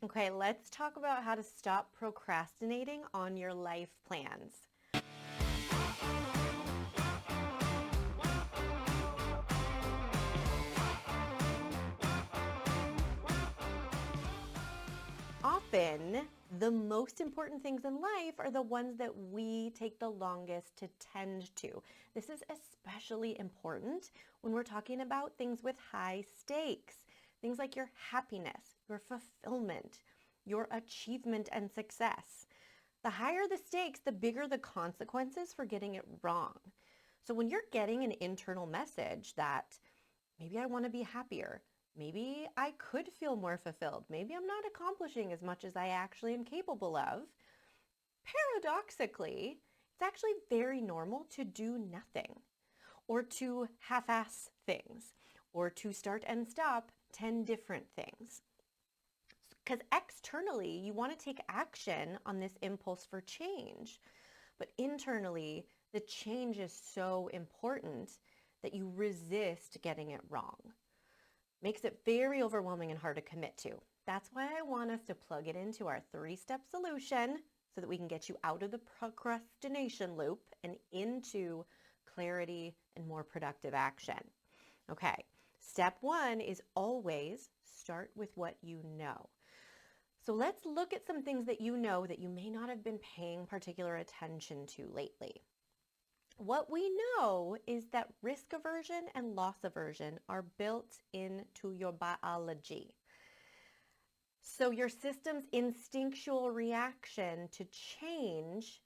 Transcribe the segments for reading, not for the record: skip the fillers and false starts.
Okay, let's talk about how to stop procrastinating on your life plans. Often, the most important things in life are the ones that we take the longest to tend to. This is especially important when we're talking about things with high stakes. Things like your happiness, your fulfillment, your achievement and success. The higher the stakes, the bigger the consequences for getting it wrong. So when you're getting an internal message that maybe I want to be happier, maybe I could feel more fulfilled, maybe I'm not accomplishing as much as I actually am capable of, paradoxically, it's actually very normal to do nothing or to half-ass things or to start and stop 10 different things. Because externally, you want to take action on this impulse for change. But internally, the change is so important that you resist getting it wrong. Makes it very overwhelming and hard to commit to. That's why I want us to plug it into our 3-step solution so that we can get you out of the procrastination loop and into clarity and more productive action. Okay, step 1 is always start with what you know. So let's look at some things that you know that you may not have been paying particular attention to lately. What we know is that risk aversion and loss aversion are built into your biology. So your system's instinctual reaction to change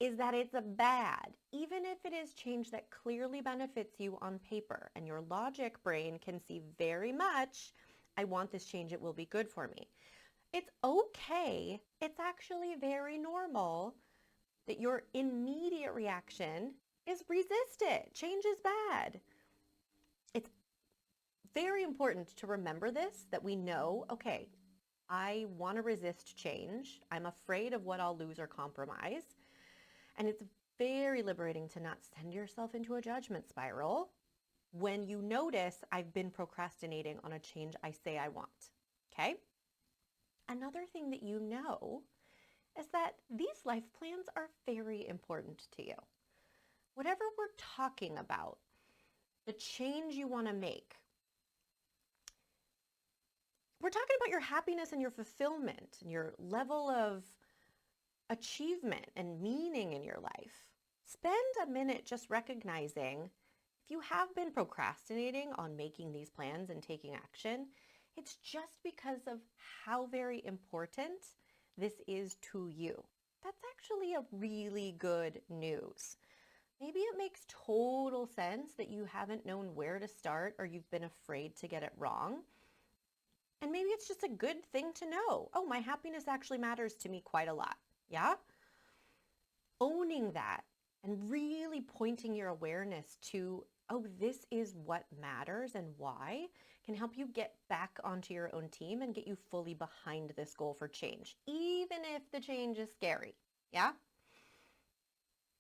is that it's bad, even if it is change that clearly benefits you on paper. And your logic brain can see very much, I want this change, it will be good for me. It's okay. It's actually very normal that your immediate reaction is resist it. Change is bad. It's very important to remember this, that we know, okay, I want to resist change. I'm afraid of what I'll lose or compromise. And it's very liberating to not send yourself into a judgment spiral when you notice I've been procrastinating on a change I say I want. Okay? Another thing that you know is that these life plans are very important to you. Whatever we're talking about, the change you want to make, we're talking about your happiness and your fulfillment and your level of achievement and meaning in your life. Spend a minute just recognizing if you have been procrastinating on making these plans and taking action, it's just because of how very important this is to you. That's actually a really good news. Maybe it makes total sense that you haven't known where to start or you've been afraid to get it wrong. And maybe it's just a good thing to know. Oh, my happiness actually matters to me quite a lot. Yeah? Owning that and really pointing your awareness to, oh, this is what matters and why, can help you get back onto your own team and get you fully behind this goal for change, even if the change is scary. Yeah?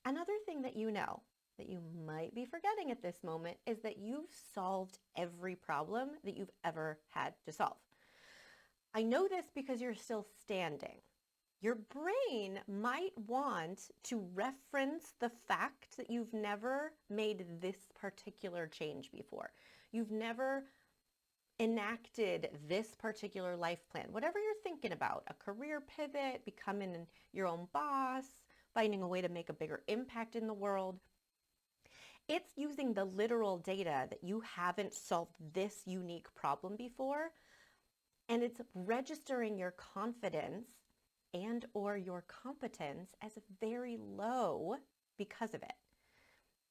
Another thing that you know that you might be forgetting at this moment is that you've solved every problem that you've ever had to solve. I know this because you're still standing. Your brain might want to reference the fact that you've never made this particular change before. You've never enacted this particular life plan. Whatever you're thinking about, a career pivot, becoming your own boss, finding a way to make a bigger impact in the world, it's using the literal data that you haven't solved this unique problem before, and it's registering your confidence and or your competence as very low because of it.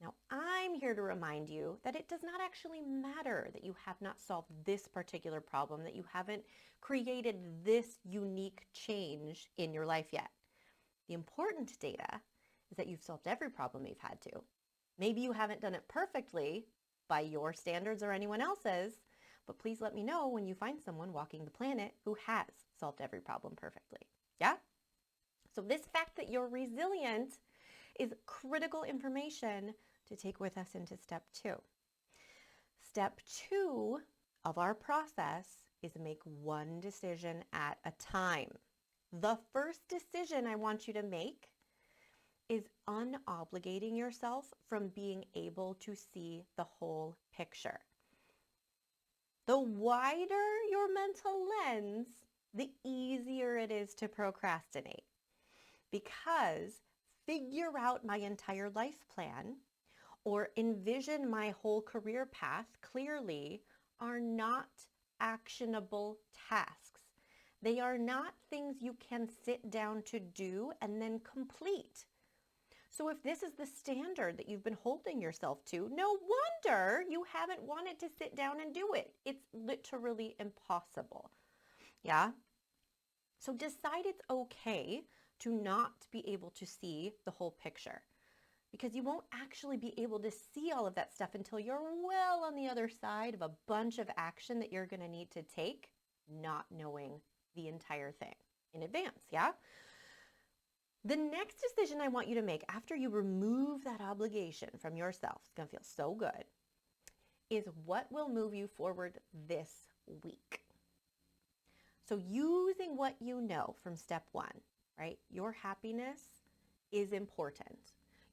Now, I'm here to remind you that it does not actually matter that you have not solved this particular problem, that you haven't created this unique change in your life yet. The important data is that you've solved every problem you've had to. Maybe you haven't done it perfectly by your standards or anyone else's, but please let me know when you find someone walking the planet who has solved every problem perfectly. Yeah? So this fact that you're resilient is critical information to take with us into step 2. Step 2 of our process is make one decision at a time. The first decision I want you to make is unobligating yourself from being able to see the whole picture. The wider your mental lens, the easier it is to procrastinate. Because figure out my entire life plan or envision my whole career path clearly are not actionable tasks. They are not things you can sit down to do and then complete. So if this is the standard that you've been holding yourself to, no wonder you haven't wanted to sit down and do it. It's literally impossible. Yeah? So decide it's okay to not be able to see the whole picture, because you won't actually be able to see all of that stuff until you're well on the other side of a bunch of action that you're going to need to take, not knowing the entire thing in advance. Yeah? The next decision I want you to make after you remove that obligation from yourself, it's going to feel so good, is what will move you forward this week. So using what you know from step one, right? Your happiness is important.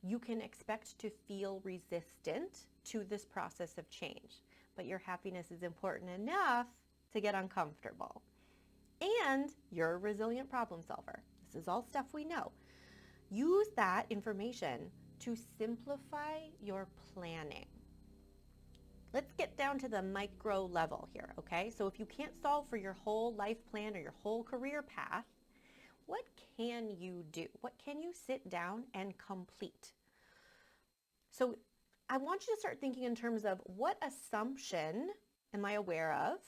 You can expect to feel resistant to this process of change, but your happiness is important enough to get uncomfortable. And you're a resilient problem solver. This is all stuff we know. Use that information to simplify your planning. Let's get down to the micro level here, okay? So if you can't solve for your whole life plan or your whole career path, what can you do? What can you sit down and complete? So I want you to start thinking in terms of, what assumption am I aware of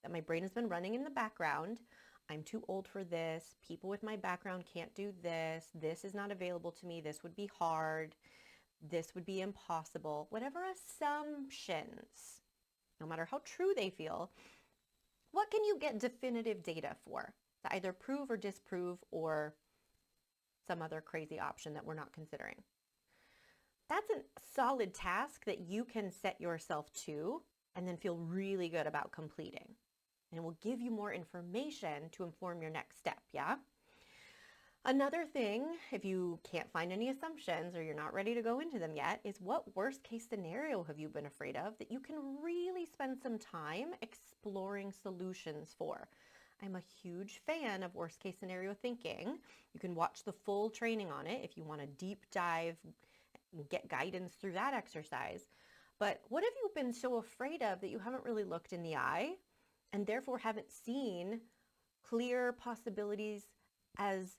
that my brain has been running in the background? I'm too old for this. People with my background can't do this. This is not available to me. This would be hard. This would be impossible. Whatever assumptions, no matter how true they feel, what can you get definitive data for to either prove or disprove, or some other crazy option that we're not considering? That's a solid task that you can set yourself to and then feel really good about completing. And it will give you more information to inform your next step, yeah? Another thing, if you can't find any assumptions or you're not ready to go into them yet, is what worst case scenario have you been afraid of that you can really spend some time exploring solutions for? I'm a huge fan of worst case scenario thinking. You can watch the full training on it if you want to deep dive and get guidance through that exercise. But what have you been so afraid of that you haven't really looked in the eye and therefore haven't seen clear possibilities as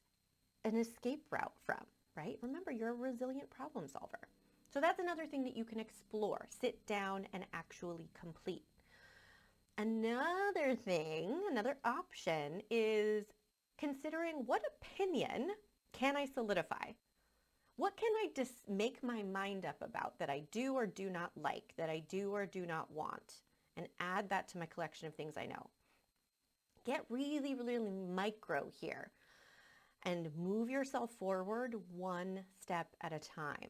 an escape route from, right? Remember, you're a resilient problem solver. So that's another thing that you can explore, sit down and actually complete. Another thing, another option is considering, what opinion can I solidify? What can I just make my mind up about that I do or do not like, that I do or do not want, and add that to my collection of things I know? Get really, really micro here and move yourself forward one step at a time.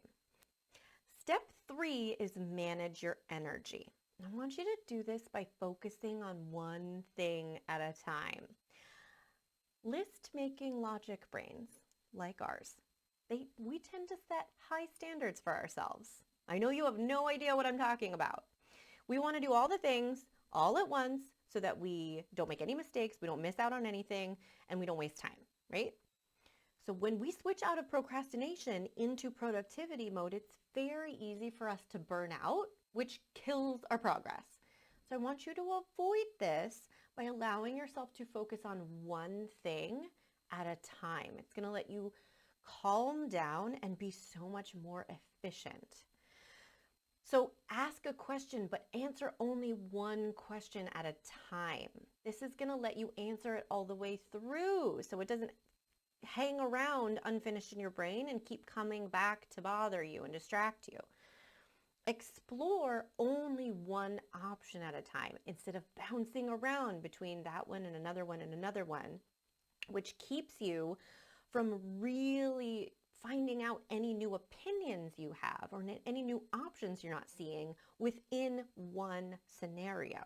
Step 3 is manage your energy. I want you to do this by focusing on one thing at a time. List-making logic brains, like ours, we tend to set high standards for ourselves. I know you have no idea what I'm talking about. We want to do all the things all at once so that we don't make any mistakes, we don't miss out on anything, and we don't waste time, right? So when we switch out of procrastination into productivity mode, it's very easy for us to burn out, which kills our progress. So I want you to avoid this by allowing yourself to focus on one thing at a time. It's going to let you calm down and be so much more efficient. So ask a question, but answer only one question at a time. This is going to let you answer it all the way through, so it doesn't hang around unfinished in your brain and keep coming back to bother you and distract you. Explore only one option at a time instead of bouncing around between that one and another one and another one, which keeps you from really finding out any new opinions you have or any new options you're not seeing within one scenario.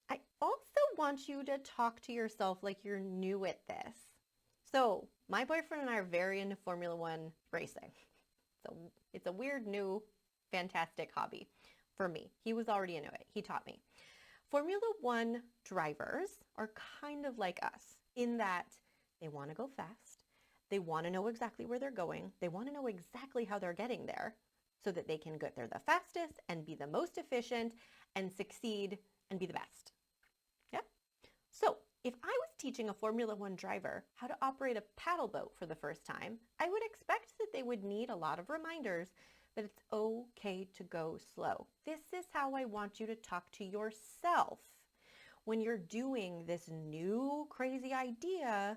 I also want you to talk to yourself like you're new at this. So my boyfriend and I are very into Formula One racing. So it's a weird, new, fantastic hobby for me. He was already into it. He taught me. Formula One drivers are kind of like us in that they want to go fast. They want to know exactly where they're going. They want to know exactly how they're getting there so that they can get there the fastest and be the most efficient and succeed and be the best. Yeah? So if I was teaching a Formula One driver how to operate a paddle boat for the first time, I would expect that they would need a lot of reminders that it's okay to go slow. This is how I want you to talk to yourself when you're doing this new crazy idea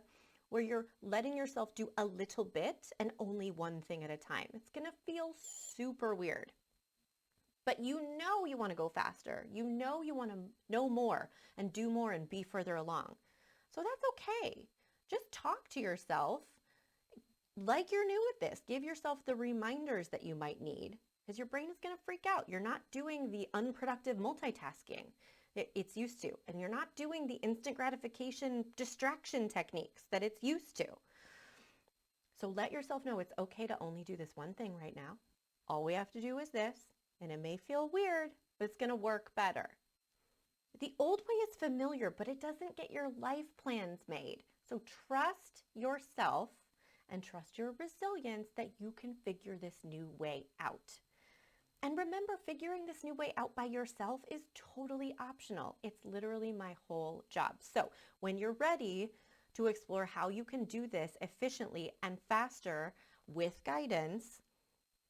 where you're letting yourself do a little bit and only one thing at a time. It's going to feel super weird. But you know you want to go faster. You know you want to know more and do more and be further along. So that's okay. Just talk to yourself like you're new at this. Give yourself the reminders that you might need because your brain is going to freak out. You're not doing the unproductive multitasking it's used to, and you're not doing the instant gratification distraction techniques that it's used to. So let yourself know it's okay to only do this one thing right now. All we have to do is this, and it may feel weird, but it's going to work better. The old way is familiar, but it doesn't get your life plans made. So trust yourself and trust your resilience that you can figure this new way out. And remember, figuring this new way out by yourself is totally optional. It's literally my whole job. So when you're ready to explore how you can do this efficiently and faster with guidance,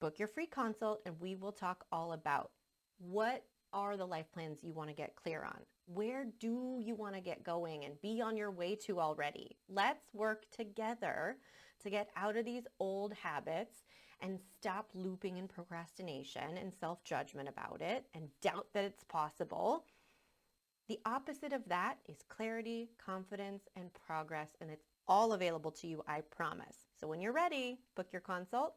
book your free consult and we will talk all about what are the life plans you want to get clear on. Where do you want to get going and be on your way to already? Let's work together to get out of these old habits and stop looping in procrastination and self-judgment about it and doubt that it's possible. The opposite of that is clarity, confidence, and progress, and it's all available to you, I promise. So when you're ready, book your consult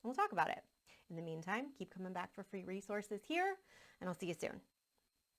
and we'll talk about it. In the meantime, keep coming back for free resources here, and I'll see you soon.